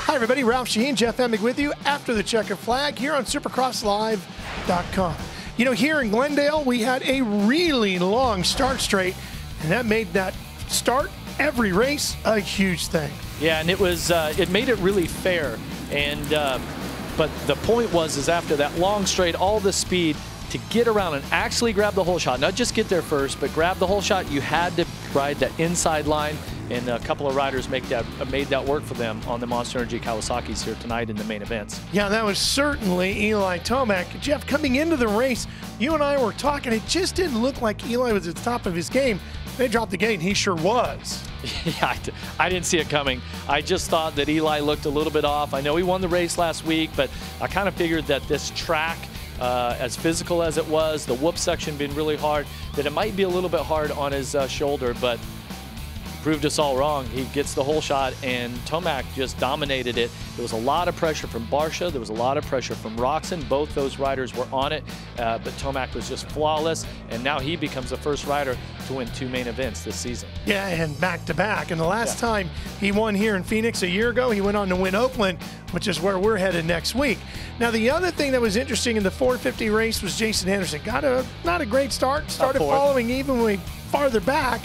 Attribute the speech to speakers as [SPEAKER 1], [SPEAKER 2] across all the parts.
[SPEAKER 1] Hi, everybody. Ralph Sheheen, Jeff Emig with you after the checkered flag here on supercrosslive.com. You know, here in Glendale, we had a really long start straight, and that made that start every race a huge thing.
[SPEAKER 2] Yeah, and it was it made it really fair. And but the point was after that long straight, all the speed to get around and actually grab the whole shot, not just get there first, but grab the whole shot. You had to ride that inside line, and a couple of riders made that work for them on the Monster Energy Kawasaki's here tonight in the main events.
[SPEAKER 1] Yeah, that was certainly Eli Tomac. Jeff, coming into the race, you and I were talking. It just didn't look like Eli was at the top of his game. They dropped the gate, and he sure was.
[SPEAKER 2] Yeah, I didn't see it coming. I just thought that Eli looked a little bit off. I know he won the race last week, but I kind of figured that this track, as physical as it was, the whoop section being really hard, that it might be a little bit hard on his shoulder, but proved us all wrong. He gets the whole shot, and Tomac just dominated it. There was a lot of pressure from Barcia. There was a lot of pressure from Roczen. Both those riders were on it, but Tomac was just flawless, and now he becomes the first rider to win 2 main events this season.
[SPEAKER 1] Yeah, and back-to-back. And the last time he won here in Phoenix a year ago, he went on to win Oakland, which is where we're headed next week. Now, the other thing that was interesting in the 450 race was Jason Anderson. Got not a great start, started following evenly farther back,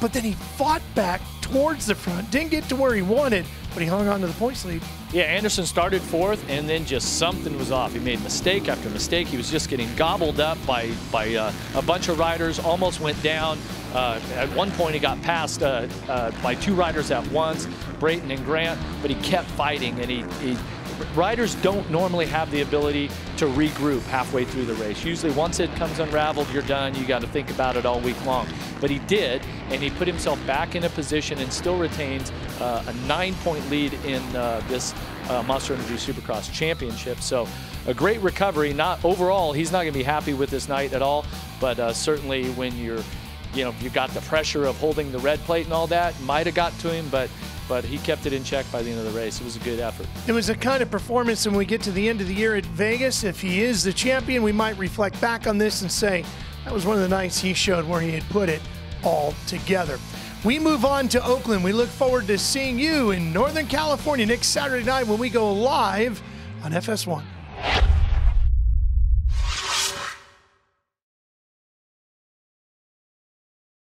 [SPEAKER 1] but then he fought back towards the front. Didn't get to where he wanted, but he hung on to the points lead.
[SPEAKER 2] Yeah, Anderson started 4th, and then just something was off. He made mistake after mistake. He was just getting gobbled up by a bunch of riders, almost went down. At one point, he got passed by 2 riders at once, Brayton and Grant, but he kept fighting, and riders don't normally have the ability to regroup halfway through the race. Usually once it comes unraveled, you're done. You got to think about it all week long. But he did, and he put himself back in a position and still retains a 9-point lead in this Monster Energy Supercross Championship. So a great recovery. Not overall, he's not going to be happy with this night at all, but certainly when you got the pressure of holding the red plate and all that, might have got to him, but he kept it in check by the end of the race. It was a good effort.
[SPEAKER 1] It was a kind of performance when we get to the end of the year at Vegas. If he is the champion, we might reflect back on this and say that was one of the nights he showed where he had put it all together. We move on to Oakland. We look forward to seeing you in Northern California next Saturday night when we go live on FS1.